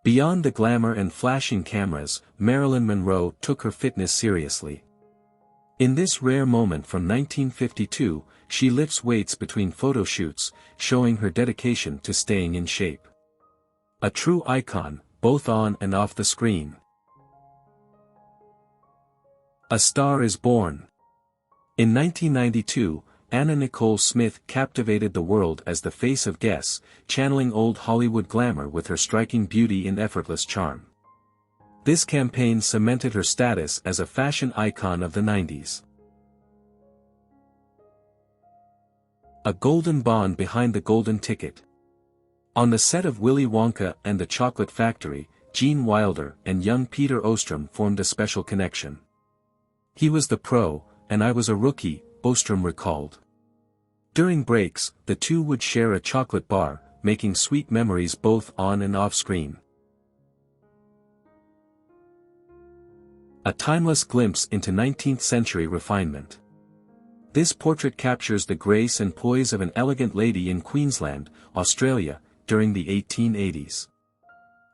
Beyond the glamour and flashing cameras, Marilyn Monroe took her fitness seriously. In this rare moment from 1952, she lifts weights between photo shoots, showing her dedication to staying in shape. A true icon, both on and off the screen. A Star is Born. In 1992, Anna Nicole Smith captivated the world as the face of Guess, channeling old Hollywood glamour with her striking beauty and effortless charm. This campaign cemented her status as a fashion icon of the 90s. A Golden Bond Behind the Golden Ticket. On the set of Willy Wonka and the Chocolate Factory, Gene Wilder and young Peter Ostrom formed a special connection. He was the pro, and I was a rookie, Ostrom recalled. During breaks, the two would share a chocolate bar, making sweet memories both on and off screen. A timeless glimpse into 19th-century refinement. This portrait captures the grace and poise of an elegant lady in Queensland, Australia, during the 1880s.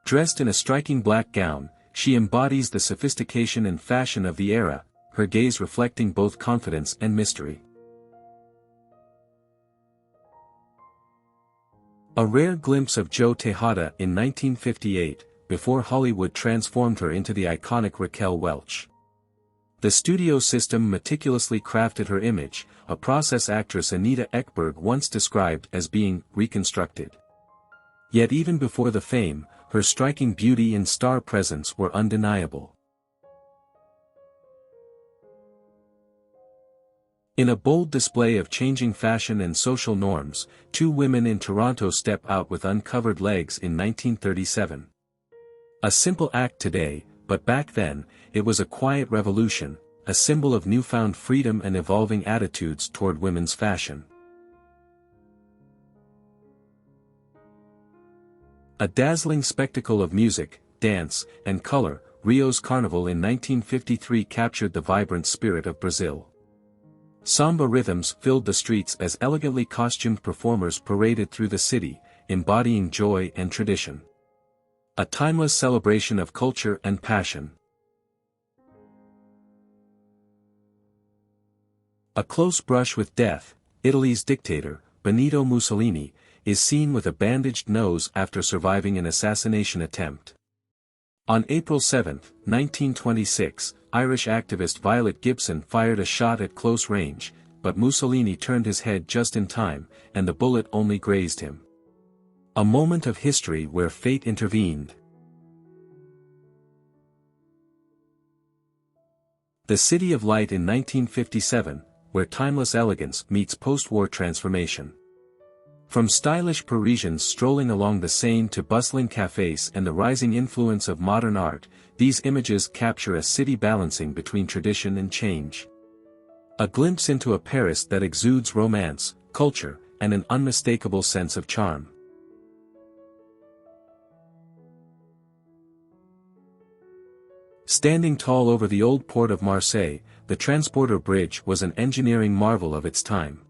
Dressed in a striking black gown, she embodies the sophistication and fashion of the era, her gaze reflecting both confidence and mystery. A rare glimpse of Jo Tejada in 1958, before Hollywood transformed her into the iconic Raquel Welch. The studio system meticulously crafted her image, a process actress Anita Ekberg once described as being reconstructed. Yet even before the fame, her striking beauty and star presence were undeniable. In a bold display of changing fashion and social norms, two women in Toronto step out with uncovered legs in 1937. A simple act today, but back then, it was a quiet revolution, a symbol of newfound freedom and evolving attitudes toward women's fashion. A dazzling spectacle of music, dance, and color, Rio's Carnival in 1953 captured the vibrant spirit of Brazil. Samba rhythms filled the streets as elegantly costumed performers paraded through the city, embodying joy and tradition. A timeless celebration of culture and passion. A close brush with death, Italy's dictator, Benito Mussolini, is seen with a bandaged nose after surviving an assassination attempt. On April 7, 1926, Irish activist Violet Gibson fired a shot at close range, but Mussolini turned his head just in time, and the bullet only grazed him. A moment of history where fate intervened. The City of Light in 1957, where timeless elegance meets post-war transformation. From stylish Parisians strolling along the Seine to bustling cafes and the rising influence of modern art, these images capture a city balancing between tradition and change. A glimpse into a Paris that exudes romance, culture, and an unmistakable sense of charm. Standing tall over the old port of Marseille, the Transporter Bridge was an engineering marvel of its time.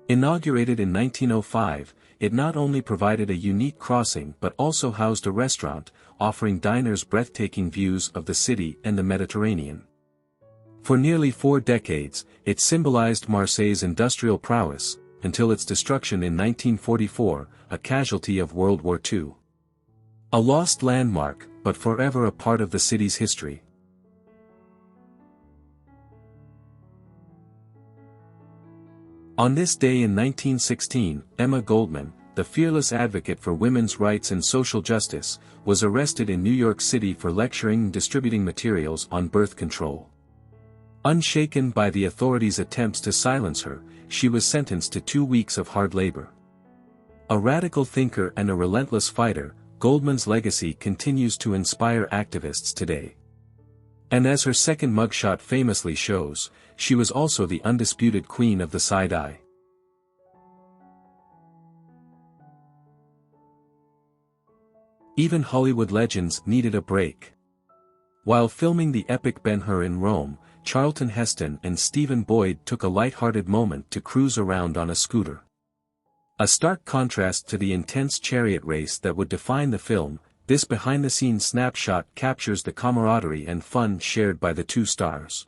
Inaugurated in 1905, it not only provided a unique crossing but also housed a restaurant, offering diners breathtaking views of the city and the Mediterranean. For nearly 4 decades, it symbolized Marseille's industrial prowess, until its destruction in 1944, a casualty of World War II. A lost landmark, but forever a part of the city's history. On this day in 1916, Emma Goldman, the fearless advocate for women's rights and social justice, was arrested in New York City for lecturing and distributing materials on birth control. Unshaken by the authorities' attempts to silence her, she was sentenced to 2 weeks of hard labor. A radical thinker and a relentless fighter, Goldman's legacy continues to inspire activists today. And as her second mugshot famously shows, she was also the undisputed queen of the side-eye. Even Hollywood legends needed a break. While filming the epic Ben-Hur in Rome, Charlton Heston and Stephen Boyd took a light-hearted moment to cruise around on a scooter. A stark contrast to the intense chariot race that would define the film, this behind-the-scenes snapshot captures the camaraderie and fun shared by the two stars.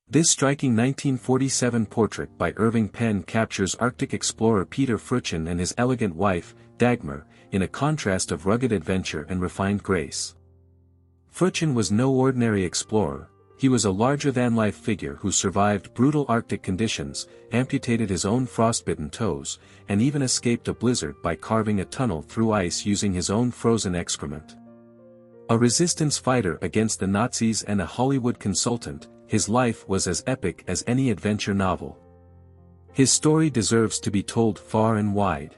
This striking 1947 portrait by Irving Penn captures Arctic explorer Peter Freuchen and his elegant wife, Dagmar, in a contrast of rugged adventure and refined grace. Freuchen was no ordinary explorer. He was a larger-than-life figure who survived brutal Arctic conditions, amputated his own frostbitten toes, and even escaped a blizzard by carving a tunnel through ice using his own frozen excrement. A resistance fighter against the Nazis and a Hollywood consultant, his life was as epic as any adventure novel. His story deserves to be told far and wide.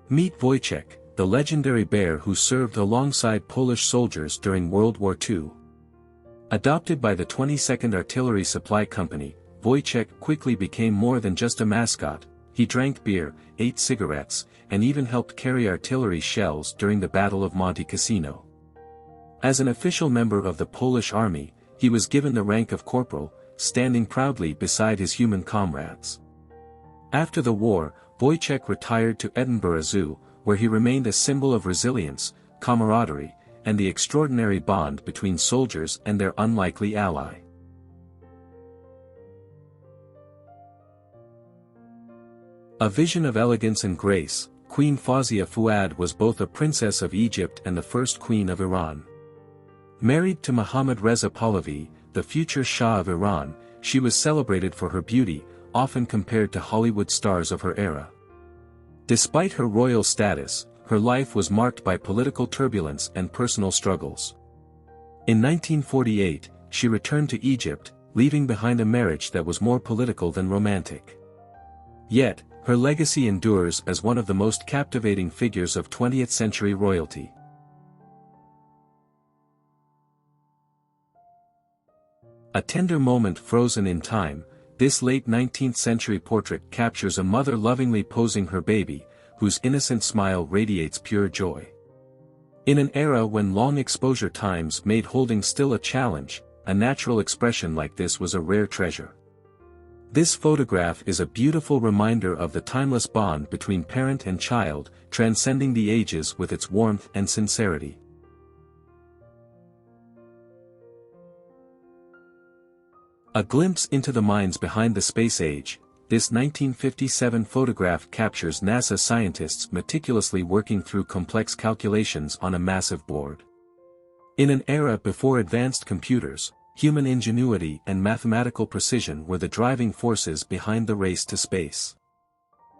Meet Wojciech, the legendary bear who served alongside Polish soldiers during World War II. Adopted by the 22nd Artillery Supply Company, Wojciech quickly became more than just a mascot. He drank beer, ate cigarettes, and even helped carry artillery shells during the Battle of Monte Cassino. As an official member of the Polish army, he was given the rank of corporal, standing proudly beside his human comrades. After the war, Wojciech retired to Edinburgh Zoo, where he remained a symbol of resilience, camaraderie, and the extraordinary bond between soldiers and their unlikely ally. A vision of elegance and grace, Queen Fawzia Fuad was both a princess of Egypt and the first queen of Iran. Married to Mohammad Reza Pahlavi, the future Shah of Iran, she was celebrated for her beauty, often compared to Hollywood stars of her era. Despite her royal status, her life was marked by political turbulence and personal struggles. In 1948, she returned to Egypt, leaving behind a marriage that was more political than romantic. Yet, her legacy endures as one of the most captivating figures of 20th-century royalty. A tender moment frozen in time, this late 19th-century portrait captures a mother lovingly posing her baby, whose innocent smile radiates pure joy. In an era when long exposure times made holding still a challenge, a natural expression like this was a rare treasure. This photograph is a beautiful reminder of the timeless bond between parent and child, transcending the ages with its warmth and sincerity. A glimpse into the minds behind the space age, this 1957 photograph captures NASA scientists meticulously working through complex calculations on a massive board. In an era before advanced computers, human ingenuity and mathematical precision were the driving forces behind the race to space.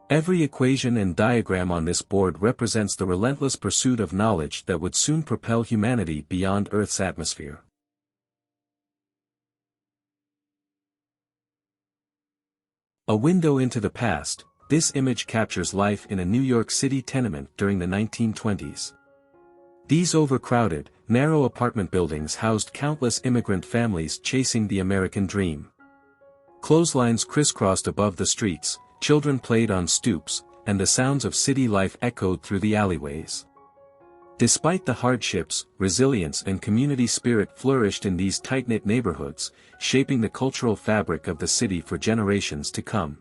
Every equation and diagram on this board represents the relentless pursuit of knowledge that would soon propel humanity beyond Earth's atmosphere. A window into the past, this image captures life in a New York City tenement during the 1920s. These overcrowded, narrow apartment buildings housed countless immigrant families chasing the American dream. Clotheslines crisscrossed above the streets, children played on stoops, and the sounds of city life echoed through the alleyways. Despite the hardships, resilience and community spirit flourished in these tight-knit neighborhoods, shaping the cultural fabric of the city for generations to come.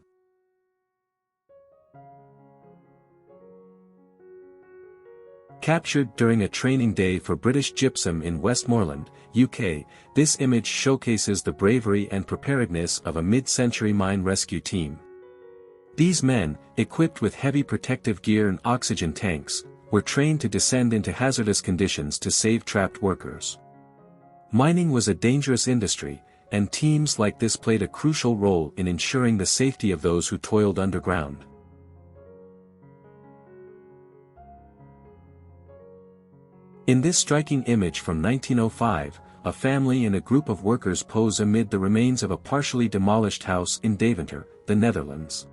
Captured during a training day for British Gypsum in Westmoreland, UK, this image showcases the bravery and preparedness of a mid-century mine rescue team. These men, equipped with heavy protective gear and oxygen tanks, were trained to descend into hazardous conditions to save trapped workers. Mining was a dangerous industry, and teams like this played a crucial role in ensuring the safety of those who toiled underground. In this striking image from 1905, a family and a group of workers pose amid the remains of a partially demolished house in Deventer, the Netherlands.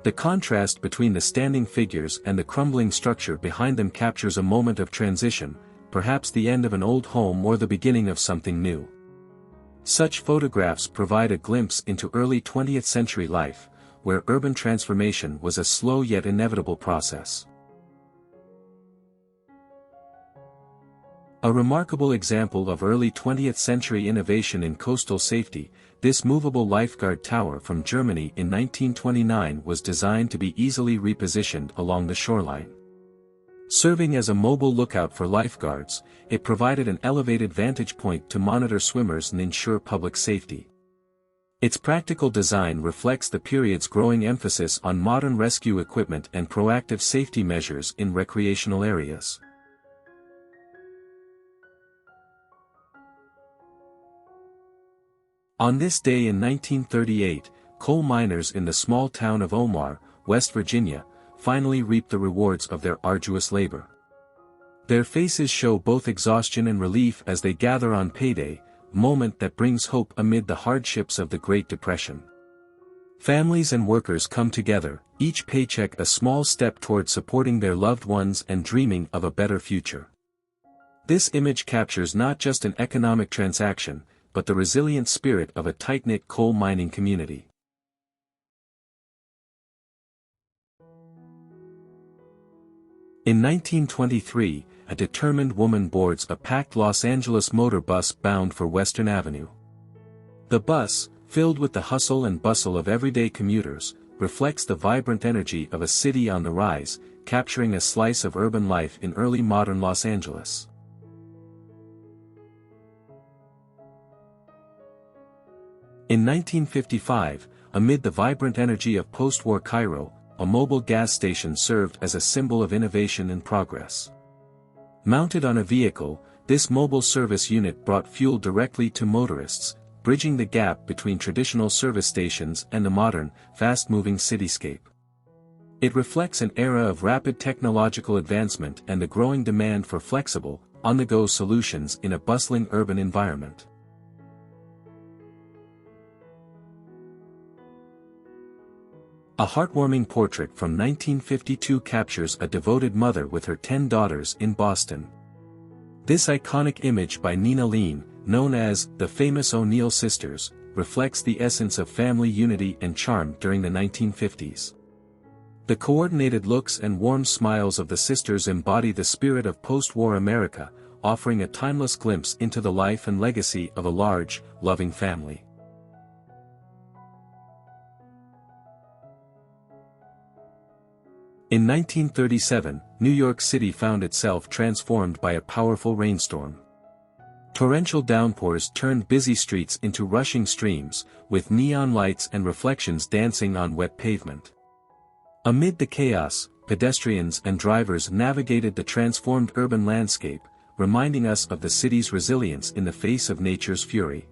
The contrast between the standing figures and the crumbling structure behind them captures a moment of transition, perhaps the end of an old home or the beginning of something new. Such photographs provide a glimpse into early 20th century life, where urban transformation was a slow yet inevitable process. A remarkable example of early 20th century innovation in coastal safety, this movable lifeguard tower from Germany in 1929 was designed to be easily repositioned along the shoreline. Serving as a mobile lookout for lifeguards, it provided an elevated vantage point to monitor swimmers and ensure public safety. Its practical design reflects the period's growing emphasis on modern rescue equipment and proactive safety measures in recreational areas. On this day in 1938, coal miners in the small town of Omar, West Virginia, finally reap the rewards of their arduous labor. Their faces show both exhaustion and relief as they gather on payday, a moment that brings hope amid the hardships of the Great Depression. Families and workers come together, each paycheck a small step toward supporting their loved ones and dreaming of a better future. This image captures not just an economic transaction, but the resilient spirit of a tight-knit coal mining community. In 1923, a determined woman boards a packed Los Angeles motor bus bound for Western Avenue. The bus, filled with the hustle and bustle of everyday commuters, reflects the vibrant energy of a city on the rise, capturing a slice of urban life in early modern Los Angeles. In 1955, amid the vibrant energy of post-war Cairo, a mobile gas station served as a symbol of innovation and progress. Mounted on a vehicle, this mobile service unit brought fuel directly to motorists, bridging the gap between traditional service stations and the modern, fast-moving cityscape. It reflects an era of rapid technological advancement and the growing demand for flexible, on-the-go solutions in a bustling urban environment. A heartwarming portrait from 1952 captures a devoted mother with her 10 daughters in Boston. This iconic image by Nina Lean, known as the famous O'Neill sisters, reflects the essence of family unity and charm during the 1950s. The coordinated looks and warm smiles of the sisters embody the spirit of post-war America, offering a timeless glimpse into the life and legacy of a large, loving family. In 1937, New York City found itself transformed by a powerful rainstorm. Torrential downpours turned busy streets into rushing streams, with neon lights and reflections dancing on wet pavement. Amid the chaos, pedestrians and drivers navigated the transformed urban landscape, reminding us of the city's resilience in the face of nature's fury.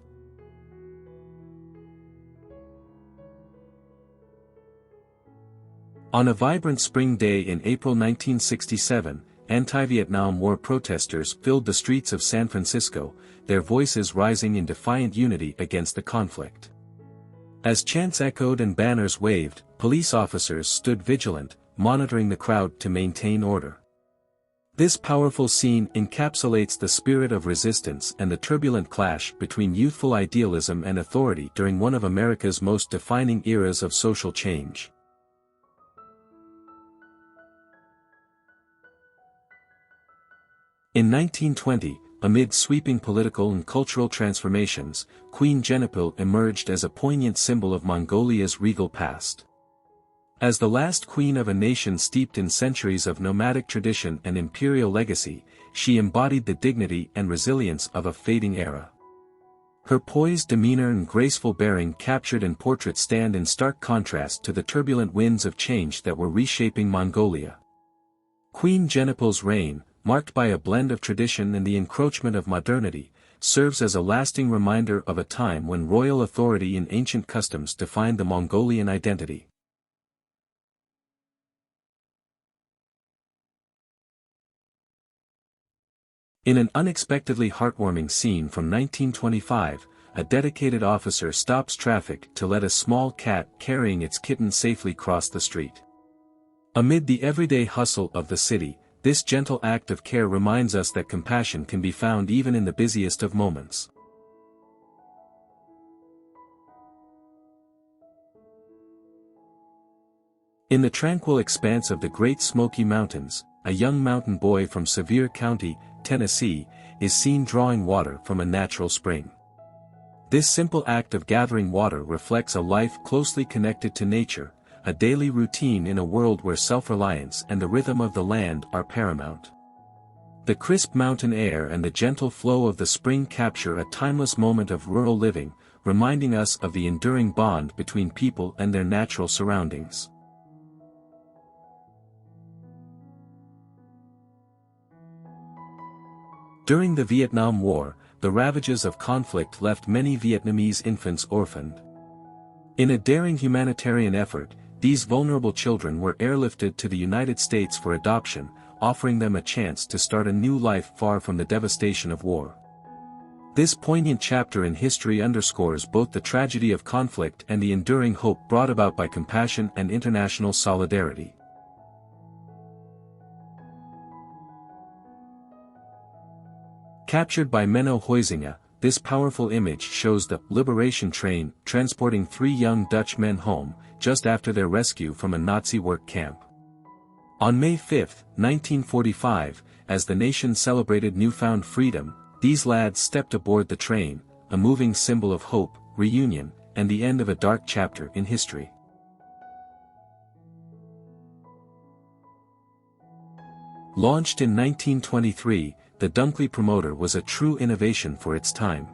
On a vibrant spring day in April 1967, anti-Vietnam War protesters filled the streets of San Francisco, their voices rising in defiant unity against the conflict. As chants echoed and banners waved, police officers stood vigilant, monitoring the crowd to maintain order. This powerful scene encapsulates the spirit of resistance and the turbulent clash between youthful idealism and authority during one of America's most defining eras of social change. In 1920, amid sweeping political and cultural transformations, Queen Genepil emerged as a poignant symbol of Mongolia's regal past. As the last queen of a nation steeped in centuries of nomadic tradition and imperial legacy, she embodied the dignity and resilience of a fading era. Her poised demeanor and graceful bearing captured in portrait stand in stark contrast to the turbulent winds of change that were reshaping Mongolia. Queen Genepil's reign, marked by a blend of tradition and the encroachment of modernity, serves as a lasting reminder of a time when royal authority and ancient customs defined the Mongolian identity. In an unexpectedly heartwarming scene from 1925, a dedicated officer stops traffic to let a small cat carrying its kitten safely cross the street. Amid the everyday hustle of the city, this gentle act of care reminds us that compassion can be found even in the busiest of moments. In the tranquil expanse of the Great Smoky Mountains, a young mountain boy from Sevier County, Tennessee, is seen drawing water from a natural spring. This simple act of gathering water reflects a life closely connected to nature, a daily routine in a world where self-reliance and the rhythm of the land are paramount. The crisp mountain air and the gentle flow of the spring capture a timeless moment of rural living, reminding us of the enduring bond between people and their natural surroundings. During the Vietnam War, the ravages of conflict left many Vietnamese infants orphaned. In a daring humanitarian effort, these vulnerable children were airlifted to the United States for adoption, offering them a chance to start a new life far from the devastation of war. This poignant chapter in history underscores both the tragedy of conflict and the enduring hope brought about by compassion and international solidarity. Captured by Menno Huizinga, this powerful image shows the liberation train transporting 3 young Dutch men home, just after their rescue from a Nazi work camp. On May 5, 1945, as the nation celebrated newfound freedom, these lads stepped aboard the train, a moving symbol of hope, reunion, and the end of a dark chapter in history. Launched in 1923, the Dunkley Promoter was a true innovation for its time.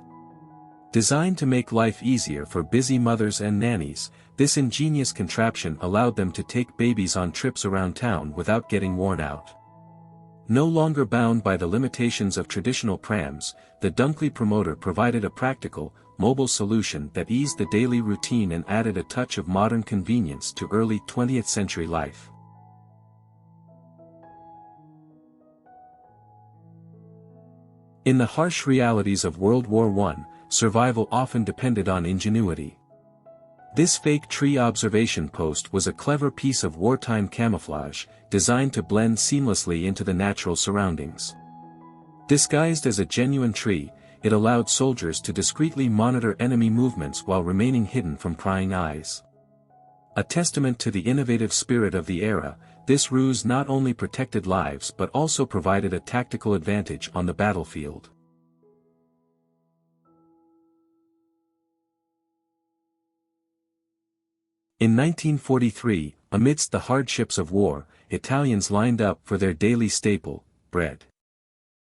Designed to make life easier for busy mothers and nannies, this ingenious contraption allowed them to take babies on trips around town without getting worn out. No longer bound by the limitations of traditional prams, the Dunkley Promoter provided a practical, mobile solution that eased the daily routine and added a touch of modern convenience to early 20th century life. In the harsh realities of World War I, survival often depended on ingenuity. This fake tree observation post was a clever piece of wartime camouflage, designed to blend seamlessly into the natural surroundings. Disguised as a genuine tree, it allowed soldiers to discreetly monitor enemy movements while remaining hidden from prying eyes. A testament to the innovative spirit of the era, this ruse not only protected lives but also provided a tactical advantage on the battlefield. In 1943, amidst the hardships of war, Italians lined up for their daily staple, bread.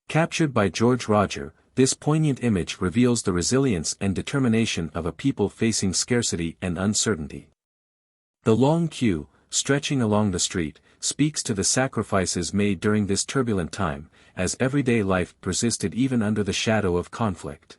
Captured by George Roger, this poignant image reveals the resilience and determination of a people facing scarcity and uncertainty. The long queue, stretching along the street, speaks to the sacrifices made during this turbulent time, as everyday life persisted even under the shadow of conflict.